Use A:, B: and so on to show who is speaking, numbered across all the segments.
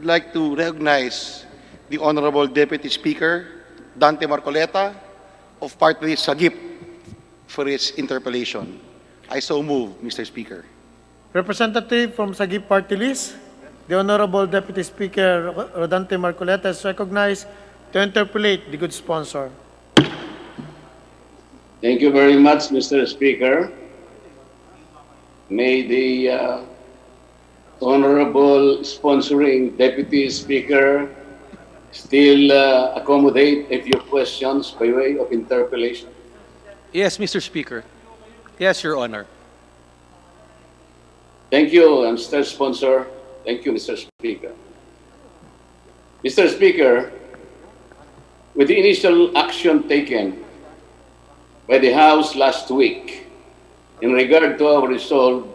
A: I'd like to recognize the Honorable Deputy Speaker, Dante Marcoleta, of Party List Sagip, for his interpellation. I so move, Mr. Speaker.
B: Representative from Sagip Party List, the Honorable Deputy Speaker Dante Marcoleta is recognized to interpolate the good sponsor.
C: Thank you very much, Mr. Speaker. May the Honorable sponsoring Deputy Speaker still accommodate a few questions by way of interpellation?
D: Yes, Mr. Speaker. Yes, Your Honor.
C: Thank you, Mr. Sponsor. Thank you, Mr. Speaker. Mr. Speaker, with the initial action taken by the House last week in regard to our resolve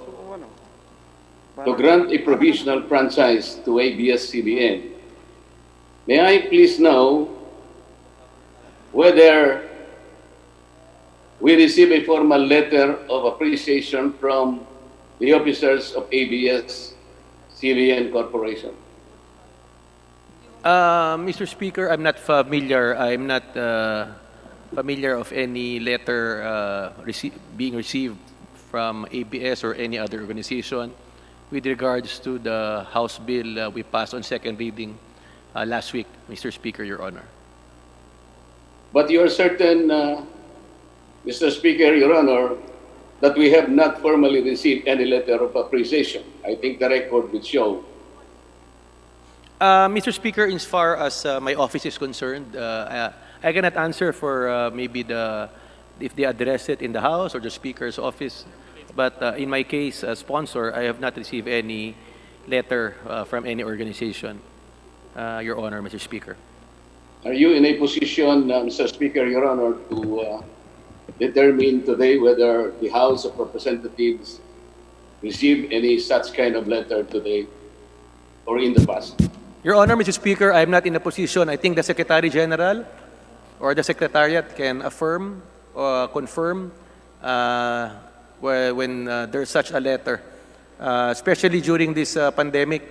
C: to grant a provisional franchise to ABS-CBN, may I please know whether we receive a formal letter of appreciation from the officers of ABS-CBN Corporation?
D: Mr. Speaker, I'm not familiar. I'm not familiar of any letter being received from ABS or any other organization with regards to the House bill we passed on second reading last week, Mr. Speaker, Your Honor.
C: But you are certain, Mr. Speaker, Your Honor, that we have not formally received any letter of appreciation. I think the record would show.
D: Mr. Speaker, as far as my office is concerned, I cannot answer for maybe if they address it in the House or the Speaker's office. But in my case, as sponsor, I have not received any letter from any organization, Your Honor, Mr. Speaker.
C: Are you in a position, Mr. Speaker, Your Honor, to determine today whether the House of Representatives received any such kind of letter today or in the past?
D: Your Honor, Mr. Speaker, I'm not in a position. I think the Secretary General or the Secretariat can affirm or confirm when there's such a letter. Especially during this pandemic,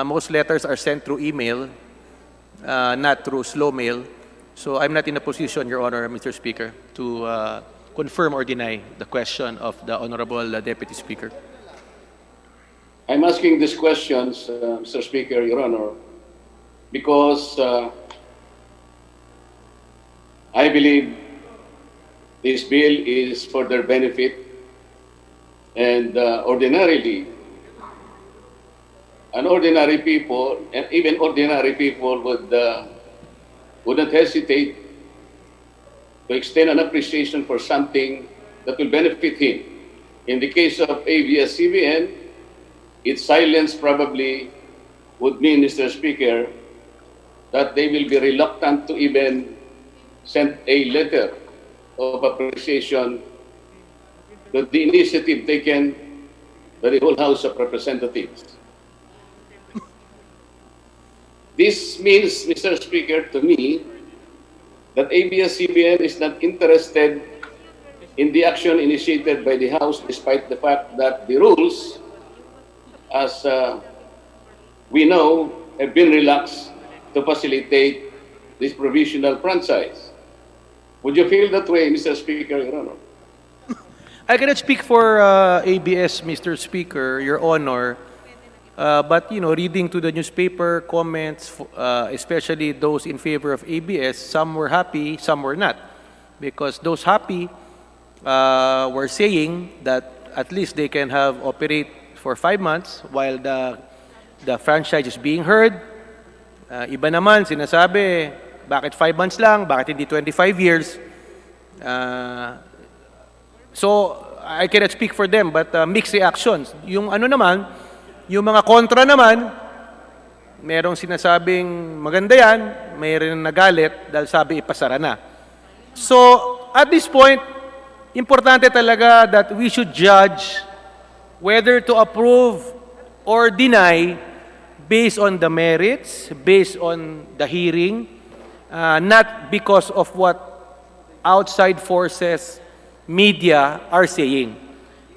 D: most letters are sent through email, not through slow mail. So I'm not in a position, Your Honor, Mr. Speaker, to confirm or deny the question of the Honorable Deputy Speaker.
C: I'm asking these questions, Mr. Speaker, Your Honor, because I believe this bill is for their benefit, and ordinarily, ordinary people, and even ordinary people wouldn't hesitate to extend an appreciation for something that will benefit him. In the case of ABS-CBN, its silence probably would mean, Mr. Speaker, that they will be reluctant to even send a letter of appreciation to the initiative taken by the whole House of Representatives. This means, Mr. Speaker, to me, that ABS-CBN is not interested in the action initiated by the House, despite the fact that the rules, as we know, have been relaxed to facilitate this provisional franchise. Would you feel that way, Mr. Speaker, Your Honor?
D: I cannot speak for ABS, Mr. Speaker, Your Honor. But, you know, reading to the newspaper comments, especially those in favor of ABS, some were happy, some were not. Because those happy were saying that at least they can have operate for 5 months while the franchise is being heard. Iba naman, sinasabi, bakit 5 months lang, bakit hindi 25 years? So, I cannot speak for them, but mixed reactions. Yung ano naman, yung mga kontra naman, merong sinasabing maganda yan, mayroon nagalit dahil sabi ipasara na. So, at this point, importante talaga that we should judge whether to approve or deny based on the merits, based on the hearing, not because of what outside forces, media are saying.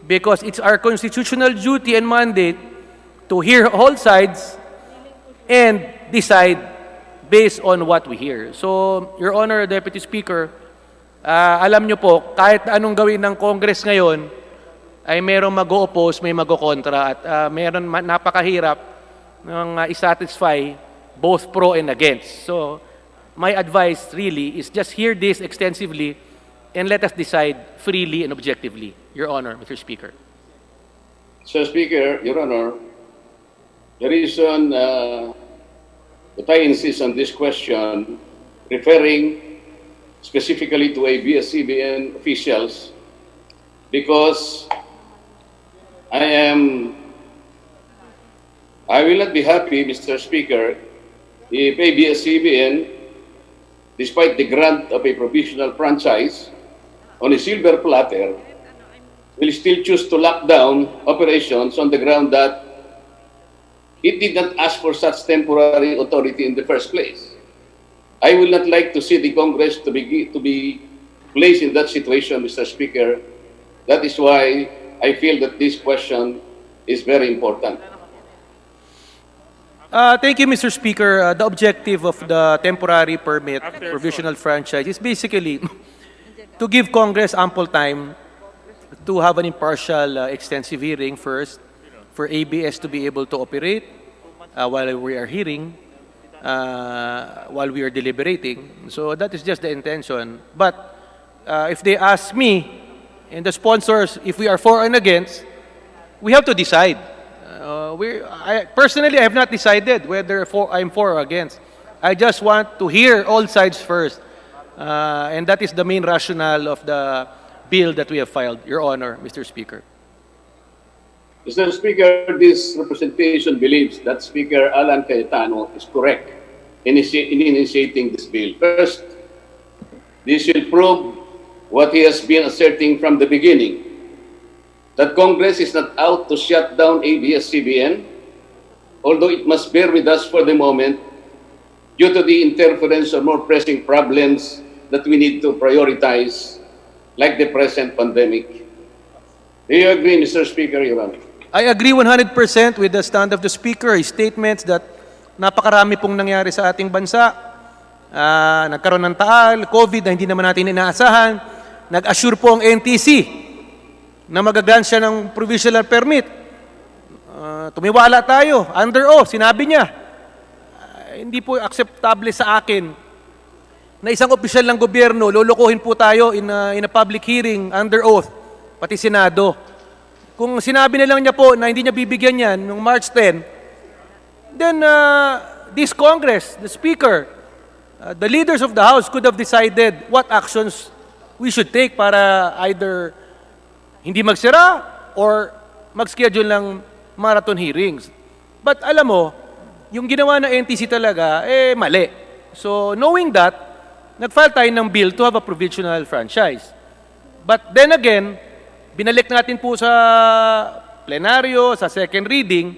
D: Because it's our constitutional duty and mandate to hear all sides and decide based on what we hear. So, Your Honor, Deputy Speaker, alam nyo po, kahit anong gawin ng Congress ngayon, ay merong mag-o-oppose, may mag-o-kontra, at meron napakahirap ng isatisfy both pro and against. So, my advice really is just hear this extensively and let us decide freely and objectively, Your Honor, Mr. Speaker.
C: Mr. Speaker, Your Honor, the reason that I insist on this question, referring specifically to ABS-CBN officials, because I will not be happy, Mr. Speaker, if ABS-CBN, despite the grant of a provisional franchise on a silver platter, will still choose to lock down operations on the ground that it did not ask for such temporary authority in the first place. I will not like to see the Congress to be placed in that situation, Mr. Speaker. That is why I feel that this question is very important.
D: Thank you, Mr. Speaker. The objective of the temporary permit provisional franchise is basically to give Congress ample time to have an impartial, extensive hearing first, for ABS to be able to operate while we are hearing, while we are deliberating. So that is just the intention. But if they ask me and the sponsors if we are for and against, we have to decide. Personally, I have not decided whether I'm for or against. I just want to hear all sides first. And that is the main rationale of the bill that we have filed, Your Honor, Mr. Speaker.
C: Mr. Speaker, this representation believes that Speaker Alan Cayetano is correct in initiating this bill. First, this will prove what he has been asserting from the beginning, that Congress is not out to shut down ABS-CBN, although it must bear with us for the moment due to the interference of more pressing problems that we need to prioritize, like the present pandemic. Do you agree, Mr. Speaker, Your Honor?
D: I agree 100% with the stand of the Speaker, his statements that napakarami pong nangyari sa ating bansa. Nagkaroon ng taal, COVID na hindi naman natin inaasahan. Nag-assure po ang NTC na magagrant siya ng provisional permit. Tumiwala tayo, under oath, sinabi niya. Hindi po acceptable sa akin na isang opisyal ng gobyerno, lolokohin po tayo in a public hearing, under oath, pati Senado. Kung sinabi na lang niya po na hindi niya bibigyan yan noong March 10, then this Congress, the Speaker, the leaders of the House could have decided what actions we should take para either hindi magsira or mag-schedule ng marathon hearings. But alam mo, yung ginawa ng NTC talaga, mali. So knowing that, nag-file tayo ng bill to have a provisional franchise. But then again, binalik natin po sa plenaryo, sa second reading,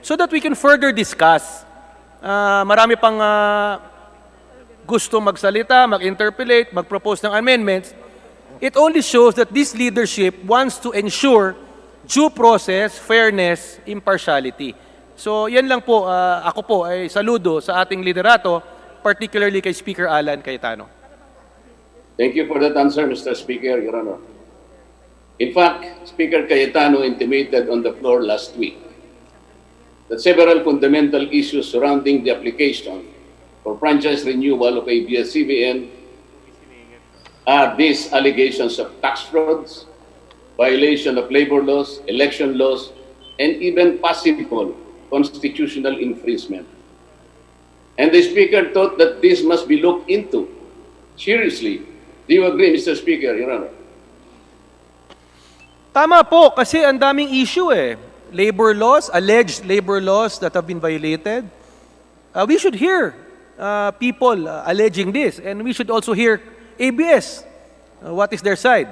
D: so that we can further discuss. Marami pang gusto magsalita, mag-interpolate, mag-propose ng amendments. It only shows that this leadership wants to ensure due process, fairness, impartiality. So yan lang po, ako po ay saludo sa ating liderato, particularly kay Speaker Alan Cayetano.
C: Thank you for that answer, Mr. Speaker, Your Honor. In fact, Speaker Cayetano intimated on the floor last week that several fundamental issues surrounding the application for franchise renewal of ABS-CBN are these allegations of tax frauds, violation of labor laws, election laws, and even possible constitutional infringement. And the Speaker thought that this must be looked into seriously. Do you agree, Mr. Speaker, Your Honor?
D: Tama po, kasi ang daming issue Labor laws, alleged labor laws that have been violated. We should hear people alleging this, and we should also hear ABS. What is their side?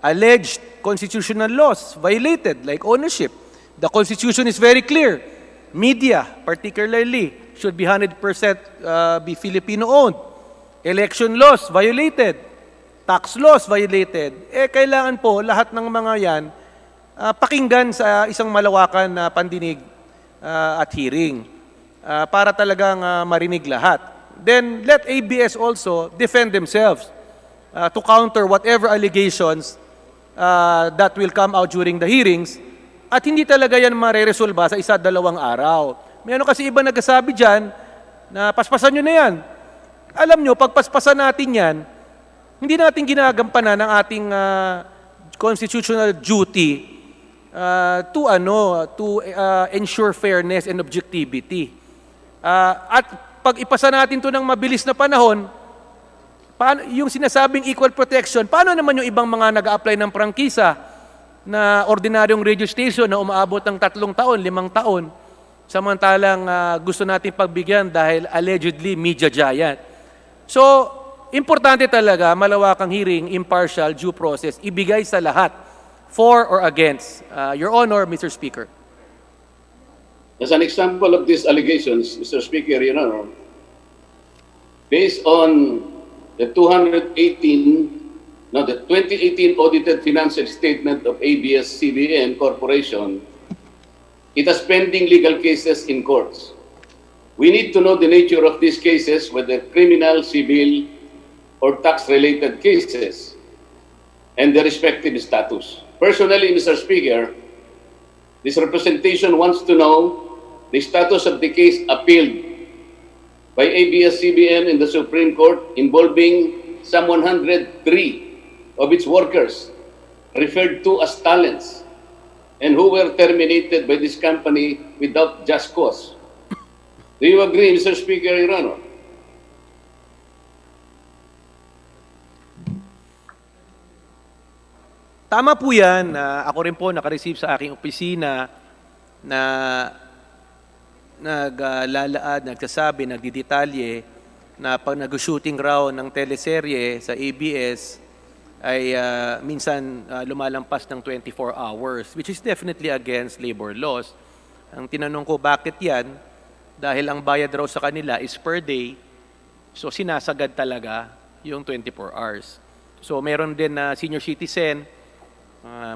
D: Alleged constitutional laws violated, like ownership. The Constitution is very clear. Media, particularly, should be 100% be Filipino-owned. Election laws violated. Tax laws violated. Kailangan po lahat ng mga yan pakinggan sa isang malawakan na pandinig at hearing. para talagang marinig lahat. Then let ABS also defend themselves to counter whatever allegations that will come out during the hearings at hindi talaga yan mareresolba sa isa, dalawang araw. May ano kasi iba nagsasabi dyan na paspasan nyo na yan. Alam nyo, pag paspasan natin yan, hindi natin ginagampanan ng ating constitutional duty to ensure fairness and objectivity. At pag ipasa natin to ng mabilis na panahon, paano, yung sinasabing equal protection, paano naman yung ibang mga nag-a-apply ng prangkisa na ordinaryong radio station na umaabot ng 3 taon, 5 taon, samantalang gusto natin pagbigyan dahil allegedly media giant. So, importante talaga, malawakang hearing, impartial, due process, ibigay sa lahat, for or against. Your Honor, Mr. Speaker.
C: As an example of these allegations, Mr. Speaker, Your Honor, based on the 2018 audited financial statement of ABS-CBN Corporation, it has pending legal cases in courts. We need to know the nature of these cases, whether criminal, civil, or tax-related cases, and their respective status. Personally, Mr. Speaker, this representation wants to know the status of the case appealed by ABS-CBN in the Supreme Court involving some 103 of its workers referred to as talents and who were terminated by this company without just cause. Do you agree, Mr. Speaker, Your Honor?
D: Tama po yan. Ako rin po nakareceive sa aking opisina na naglalaad, nagsasabi, nagdidetalye na pag nag-shooting raw ng teleserye sa ABS ay minsan lumalampas ng 24 hours, which is definitely against labor laws. Ang tinanong ko, bakit yan? Dahil ang bayad raw sa kanila is per day, so sinasagad talaga yung 24 hours. So meron din na senior citizen,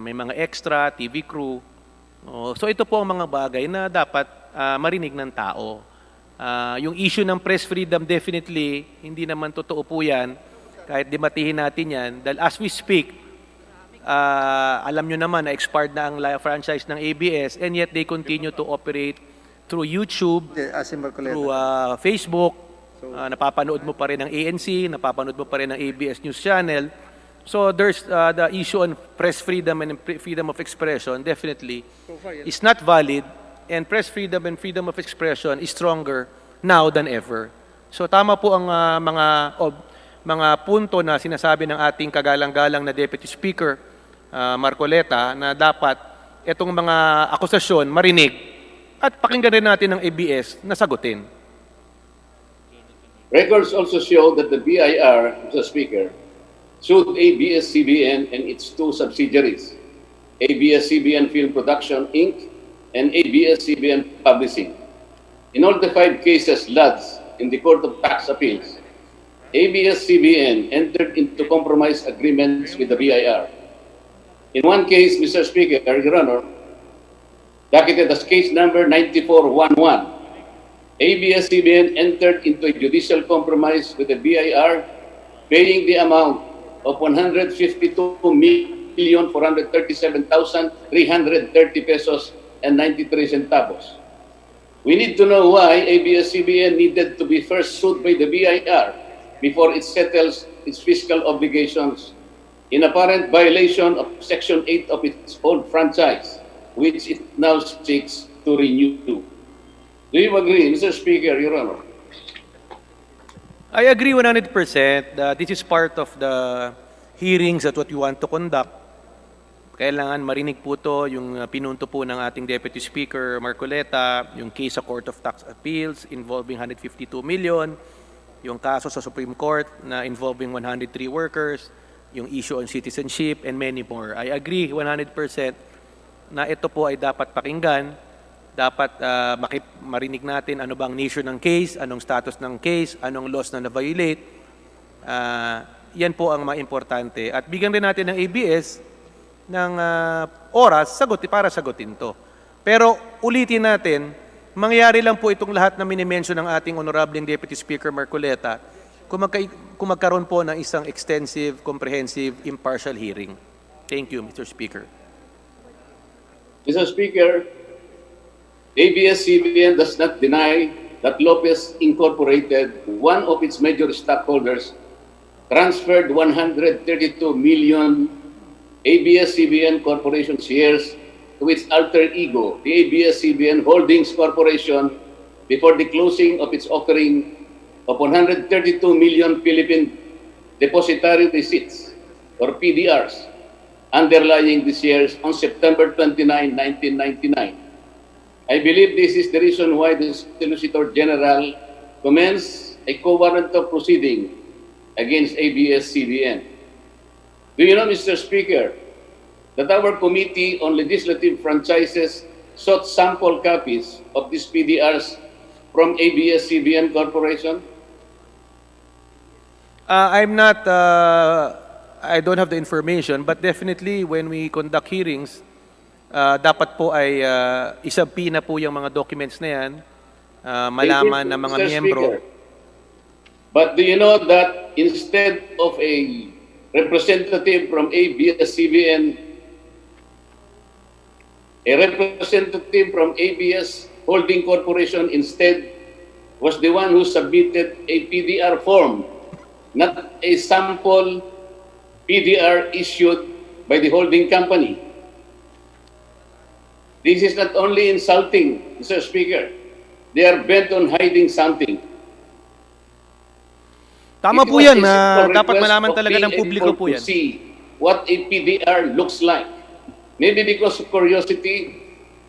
D: may mga extra, TV crew. So ito po ang mga bagay na dapat marinig ng tao. Yung issue ng press freedom, definitely, hindi naman totoo po yan. Kahit dimatihin natin yan. Dahil as we speak, alam nyo naman na expired na ang franchise ng ABS and yet they continue to operate through YouTube, through Facebook. Napapanood mo pa rin ng ANC, napapanood mo pa rin ng ABS News Channel. So there's the issue on press freedom and freedom of expression definitely is not valid, and press freedom and freedom of expression is stronger now than ever. So tama po ang mga punto na sinasabi ng ating kagalang-galang na Deputy Speaker Marcoleta na dapat itong mga akusasyon marinig at pakinggan rin natin ng ABS na sagutin.
C: Records also show that the BIR, Mr. Speaker, sued ABS-CBN and its 2 subsidiaries, ABS-CBN Film Production, Inc. and ABS-CBN Publishing. In all the 5 cases lodged in the Court of Tax Appeals, ABS-CBN entered into compromise agreements with the BIR. In one case, Mr. Speaker, Your Honor, docketed as case number 9411, ABS-CBN entered into a judicial compromise with the BIR, paying the amount of 152,437,330 pesos and 93 centavos. We need to know why ABS-CBN needed to be first sued by the BIR before it settles its fiscal obligations in apparent violation of Section 8 of its old franchise, which it now seeks to renew. Do you agree, Mr. Speaker, Your Honor?
D: I agree 100% that this is part of the hearings that what you want to conduct. Kailangan marinig po to yung pinunto po ng ating Deputy Speaker Marcoleta, yung case sa Court of Tax Appeals involving 152 million, yung kaso sa Supreme Court na involving 103 workers, yung issue on citizenship, and many more. I agree 100% na ito po ay dapat pakinggan, dapat marinig natin ano bang nature ng case, anong status ng case, anong laws na na-violate. Yan po ang importante. At bigyan rin natin ng ABS ng oras para sagutin to. Pero ulitin natin mangyayari lang po itong lahat na minimension ng ating Honorable Deputy Speaker Marcoleta kung magkaroon po ng isang extensive, comprehensive, impartial hearing. Thank you, Mr. Speaker.
C: Mr. Speaker, ABS-CBN does not deny that Lopez Incorporated, one of its major stockholders, transferred 132 million ABS-CBN Corporation shares to its alter ego, the ABS-CBN Holdings Corporation, before the closing of its offering of 132 million Philippine Depositary Receipts, or PDRs, underlying the shares on September 29, 1999. I believe this is the reason why the Solicitor General commenced a co-warrantor proceeding against ABS-CBN. Do you know, Mr. Speaker, that our Committee on Legislative Franchises sought sample copies of these PDRs from ABS-CBN Corporation?
D: I don't have the information, but definitely when we conduct hearings, dapat po ay isubpoena po yung mga documents na yan, malaman ng mga
C: Mr.
D: miyembro.
C: Speaker. But do you know that instead of a representative from ABS-CBN, a representative from ABS Holding Corporation instead was the one who submitted a PDR form, not a sample PDR issued by the holding company. This is not only insulting, Mr. Speaker. They are bent on hiding something.
D: Tama po yan. Dapat malaman talaga ng publiko po yan.
C: To see what a PDR looks like. Maybe because of curiosity,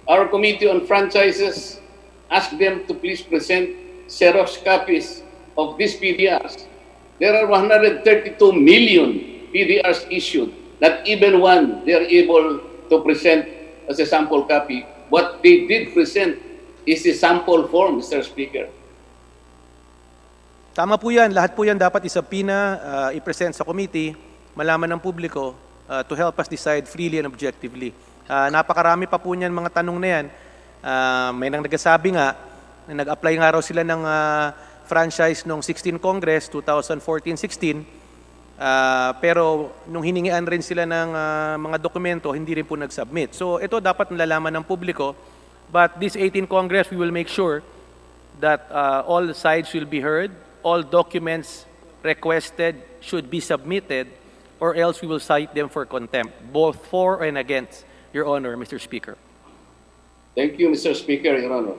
C: our Committee on Franchises asked them to please present Xerox copies of these PDRs. There are 132 million PDRs issued. Not even one they are able to present as a sample copy. What they did present is a sample form, Mr. Speaker.
D: Tama po yan. Lahat po yan dapat isubpoena, i-present sa committee, malaman ng publiko to help us decide freely and objectively. Napakarami pa po niyan mga tanong na yan. May nang nagsasabi nga, na nag-apply nga raw sila ng franchise noong 16 Congress, 2014-16, pero nung hiningian rin sila ng mga dokumento, hindi rin po nag-submit. So ito dapat nalalaman ng publiko, but this 18 Congress, we will make sure that all sides will be heard, all documents requested should be submitted, or else we will cite them for contempt, both for and against, Your Honor, Mr. Speaker.
C: Thank you, Mr. Speaker, Your Honor.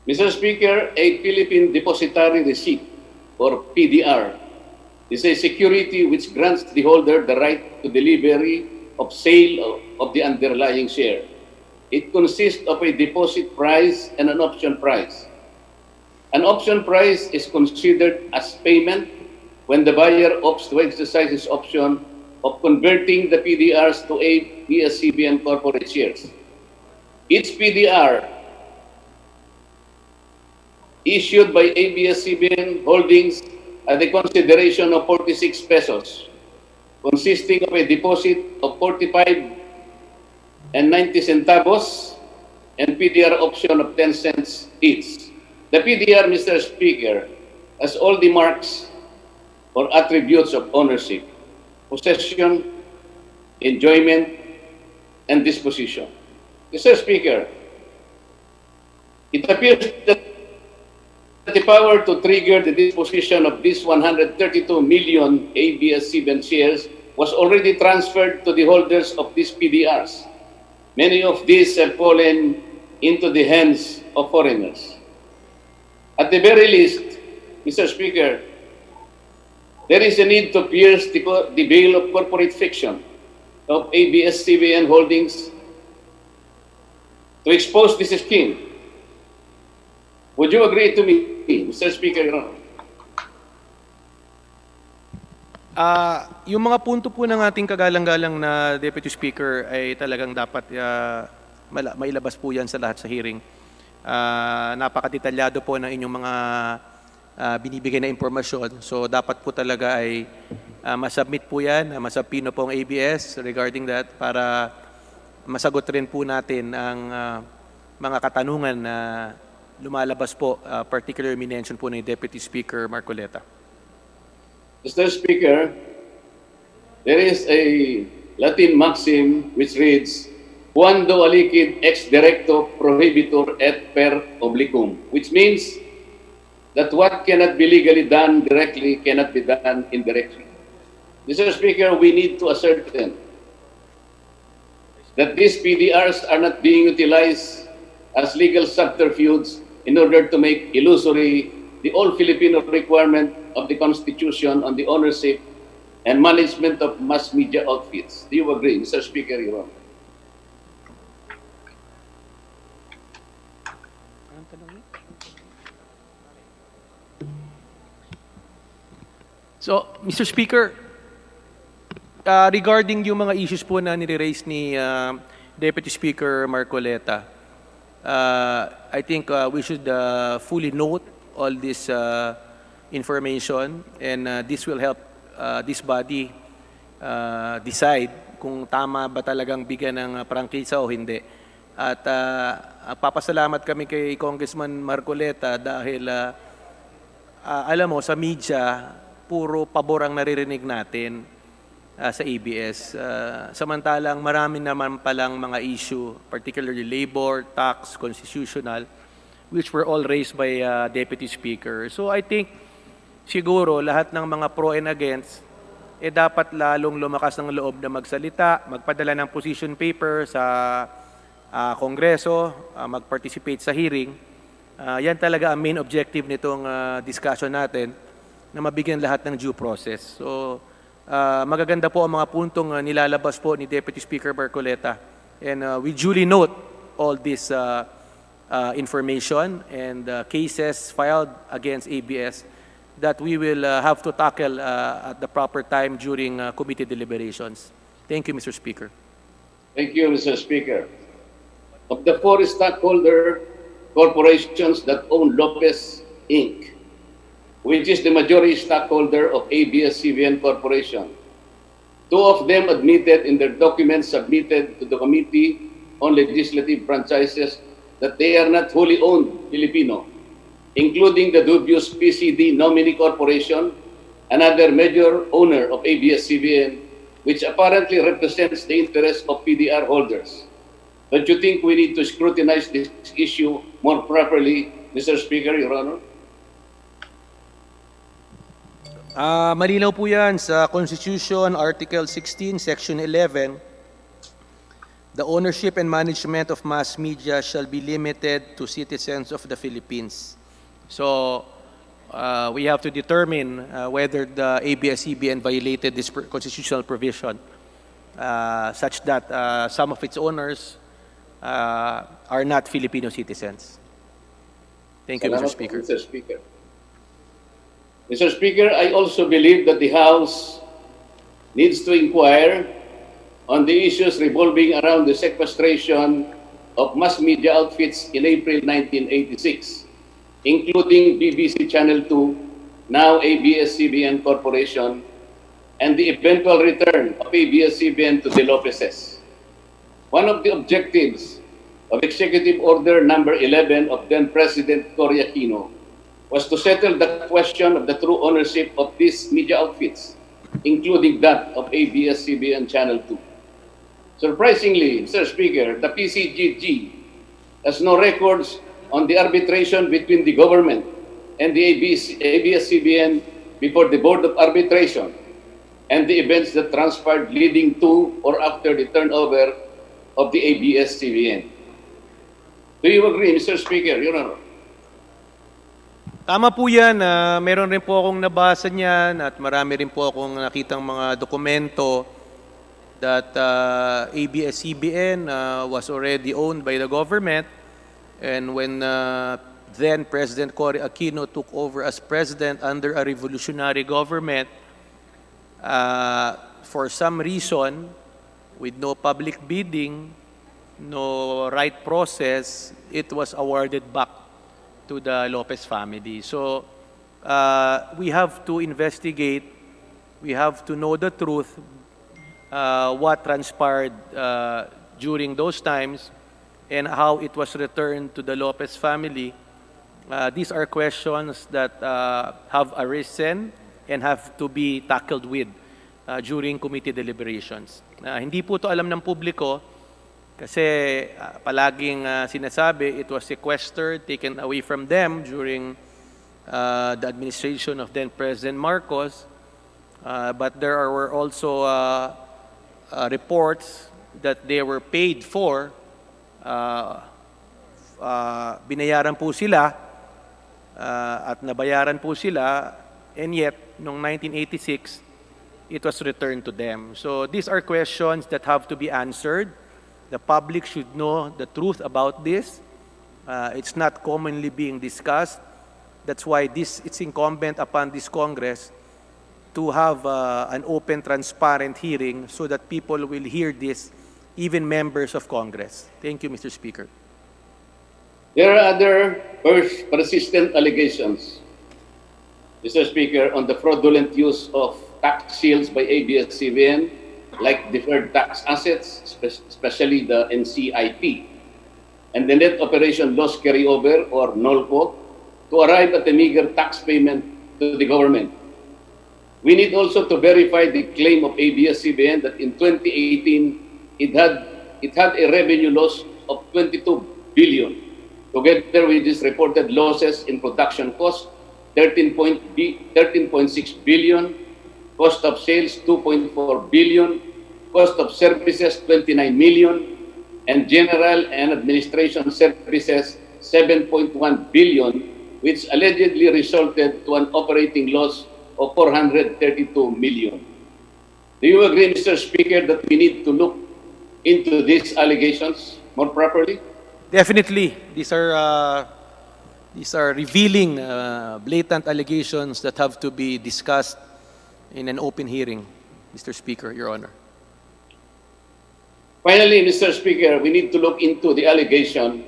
C: Mr. Speaker, a Philippine Depositary Receipt, or PDR, is a security which grants the holder the right to delivery of sale of the underlying share. It consists of a deposit price and an option price. An option price is considered as payment when the buyer opts to exercise his option of converting the PDRs to ABS-CBN corporate shares. Each PDR issued by ABS-CBN Holdings at the consideration of 46 pesos, consisting of a deposit of 45 and 90 centavos and PDR option of 10 cents each. The PDR, Mr. Speaker, has all the marks or attributes of ownership, possession, enjoyment, and disposition. Mr. Speaker, it appears that the power to trigger the disposition of these 132 million ABS-CBN shares was already transferred to the holders of these PDRs. Many of these have fallen into the hands of foreigners. At the very least, Mr. Speaker, there is a need to pierce the veil of corporate fiction of ABS-CBN Holdings to expose this scheme. Would you agree to me, Mr. Speaker, Your Honor?
D: Yung mga punto po ng ating kagalang-galang na Deputy Speaker ay talagang dapat mailabas po yan sa lahat sa hearing. Napakadetalyado po ng inyong mga binibigay na impormasyon. So dapat po talaga ay masubmit po yan, masubpoena po ang ABS regarding that para masagot rin po natin ang mga katanungan na lumalabas po, particularly minention po ni Deputy Speaker Marcoleta.
C: Mr. Speaker, there is a Latin maxim which reads, "Quando alicid ex directo prohibitur et per obliquum," which means that what cannot be legally done directly cannot be done indirectly. Mr. Speaker, we need to ascertain that these PDRs are not being utilized as legal subterfuge in order to make illusory the all-Filipino requirement of the Constitution on the ownership and management of mass media outfits. Do you agree, Mr. Speaker, Your Honor?
D: So, Mr. Speaker, regarding yung mga issues po na nire-raise ni Deputy Speaker Marcoleta, I think we should fully note all this information, and this will help this body decide kung tama ba talagang bigyan ng prangkisa o hindi. At papasalamat kami kay Congressman Marcoleta dahil alam mo, sa media, puro pabor ang naririnig natin sa ABS. Samantalang marami naman palang mga issue, particularly labor, tax, constitutional, which were all raised by Deputy Speaker. So I think siguro lahat ng mga pro and against, dapat lalong lumakas ng loob na magsalita, magpadala ng position paper sa Kongreso, mag-participate sa hearing. Yan talaga ang main objective nitong discussion natin, na mabigyan lahat ng due process. So, magaganda po ang mga puntong nilalabas po ni Deputy Speaker Marcoleta. And we duly note all this information and cases filed against ABS that we will have to tackle at the proper time during committee deliberations. Thank you, Mr. Speaker.
C: Thank you, Mr. Speaker. Of the four stockholder corporations that own Lopez, Inc., which is the majority stockholder of ABS-CBN Corporation, two of them admitted in their documents submitted to the Committee on Legislative Franchises that they are not wholly owned Filipino, including the dubious PCD Nominee Corporation, another major owner of ABS-CBN, which apparently represents the interests of PDR holders. Don't you think we need to scrutinize this issue more properly, Mr. Speaker, Your Honor?
D: Malinaw po yan sa Constitution, Article 16, Section 11. The ownership and management of mass media shall be limited to citizens of the Philippines. So, we have to determine whether the ABS-CBN violated this constitutional provision such that some of its owners are not Filipino citizens. Thank you, Mr. Speaker.
C: Mr. Speaker. Mr. Speaker, I also believe that the House needs to inquire on the issues revolving around the sequestration of mass media outfits in April 1986, including BBC Channel 2, now ABS-CBN Corporation, and the eventual return of ABS-CBN to the Lopezes. One of the objectives of Executive Order Number 11 of then-President Cory Aquino was to settle the question of the true ownership of these media outfits, including that of ABS-CBN Channel 2. Surprisingly, Mr. Speaker, the PCGG has no records on the arbitration between the government and the ABS-CBN before the Board of Arbitration and the events that transpired leading to or after the turnover of the ABS-CBN. Do you agree, Mr. Speaker, Your Honor?
D: Tama po yan. Meron rin po akong nabasa niyan at marami rin po akong nakitang mga dokumento that ABS-CBN was already owned by the government, and when then President Cory Aquino took over as president under a revolutionary government, for some reason, with no public bidding, no right process, it was awarded back to the Lopez family. So we have to investigate, we have to know the truth, what transpired during those times, and how it was returned to the Lopez family, these are questions that have arisen and have to be tackled with during committee deliberations. Hindi po to alam ng publiko kasi palaging sinasabi it was sequestered, taken away from them during the administration of then President Marcos. But there were also reports that they were paid for. Binayaran po sila at nabayaran po sila, and yet, noong 1986, it was returned to them. So these are questions that have to be answered. The public should know the truth about this. It's not commonly being discussed. That's why it's incumbent upon this Congress to have an open, transparent hearing so that people will hear this, even members of Congress. Thank you, Mr. Speaker.
C: There are other persistent allegations, Mr. Speaker, on the fraudulent use of tax shields by ABS-CBN, like deferred tax assets, especially the NCIP, and the net operation loss carryover, or NOLCO, to arrive at a meager tax payment to the government. We need also to verify the claim of ABS-CBN that in 2018, it had a revenue loss of 22 billion. Together with these reported losses in production costs, 13.6 billion, cost of sales 2.4 billion, cost of services 29 million, and general and administration services 7.1 billion, which allegedly resulted to an operating loss of 432 million. Do you agree, Mr. Speaker, that we need to look into these allegations more properly?
D: Definitely, these are revealing, blatant allegations that have to be discussed in an open hearing, Mr. Speaker, Your Honor.
C: Finally, Mr. Speaker, we need to look into the allegation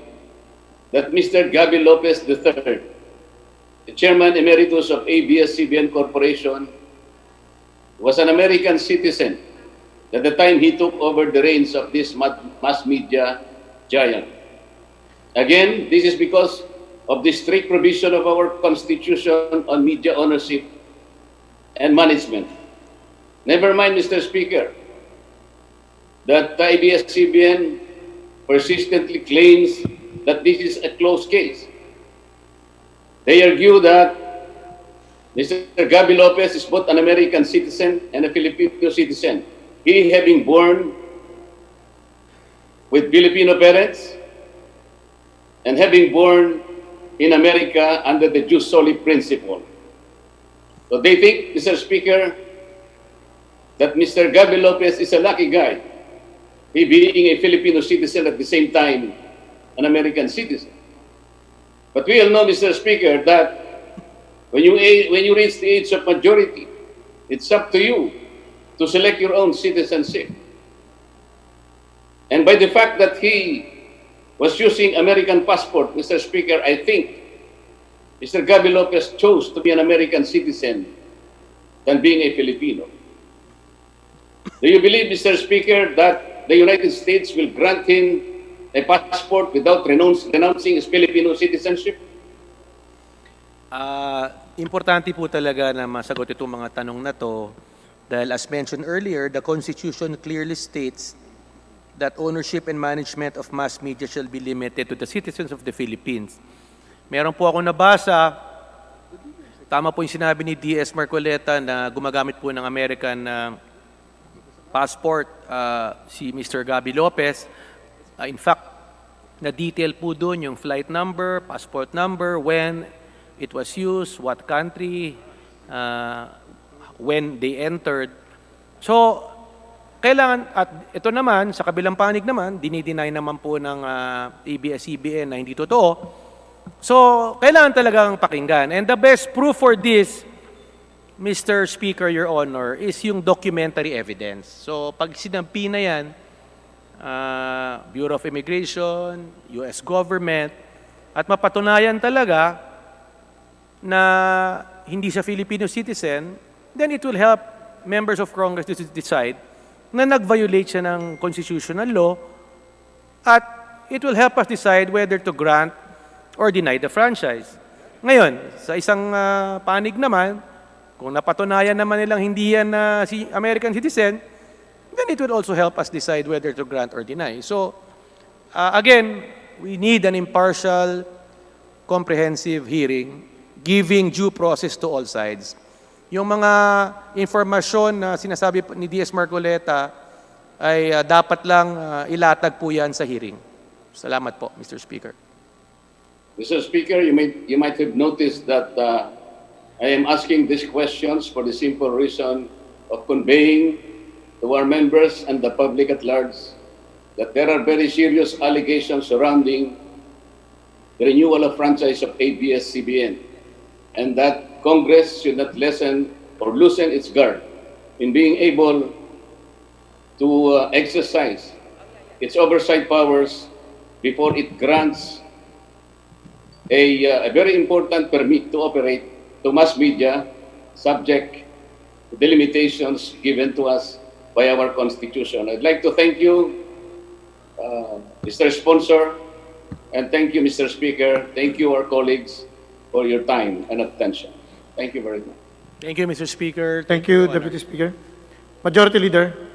C: that Mr. Gaby Lopez III, the Chairman Emeritus of ABS-CBN Corporation, was an American citizen at the time he took over the reins of this mass media giant. Again, this is because of the strict provision of our Constitution on media ownership and management. Never mind, Mr. Speaker, that the ABS-CBN persistently claims that this is a closed case. They argue that Mr. Gaby Lopez is both an American citizen and a Filipino citizen, he having born with Filipino parents and having born in America under the jus soli principle. So they think, Mr. Speaker, that Mr. Gaby Lopez is a lucky guy, he being a Filipino citizen at the same time an American citizen. But we all know, Mr. Speaker, that when you reach the age of majority, it's up to you to select your own citizenship. And by the fact that he was using American passport, Mr. Speaker, I think Mr. Gaby Lopez chose to be an American citizen than being a Filipino. Do you believe, Mr. Speaker, that the United States will grant him a passport without renouncing his Filipino citizenship?
D: Importante po talaga na masagot itong mga tanong na to dahil as mentioned earlier, the Constitution clearly states that ownership and management of mass media shall be limited to the citizens of the Philippines. Meron po ako nabasa, tama po yung sinabi ni D.S. Marcoleta na gumagamit po ng American passport si Mr. Gaby Lopez. In fact, na-detail po doon yung flight number, passport number, when it was used, what country, when they entered. So, kailangan, at ito naman, sa kabilang panig naman, dinideny naman po ng ABS-CBN na hindi totoo. So, kailangan talagang pakinggan. And the best proof for this, Mr. Speaker, Your Honor, is yung documentary evidence. So, pag sinampi na yan, Bureau of Immigration, US government, at mapatunayan talaga na hindi siya Filipino citizen, then it will help members of Congress to decide na nag-violate siya ng constitutional law at it will help us decide whether to grant or deny the franchise. Ngayon, sa isang panig naman, kung napatunayan naman nilang hindi yan si American citizen, then it will also help us decide whether to grant or deny. So, again, we need an impartial, comprehensive hearing, giving due process to all sides. Yung mga informasyon na sinasabi ni DS Marcoleta ay dapat lang ilatag po yan sa hearing. Salamat po, Mr. Speaker.
C: Mr. Speaker, you might have noticed that I am asking these questions for the simple reason of conveying to our members and the public at large that there are very serious allegations surrounding the renewal of franchise of ABS-CBN, and that Congress should not lessen or loosen its guard in being able to exercise its oversight powers before it grants a very important permit to operate to mass media subject to the limitations given to us by our Constitution. I'd like to thank you, Mr. Sponsor, and thank you, Mr. Speaker. Thank you, our colleagues, for your time and attention. Thank you very much.
D: Thank you, Mr. Speaker.
B: Thank you, Deputy Speaker. Majority Leader.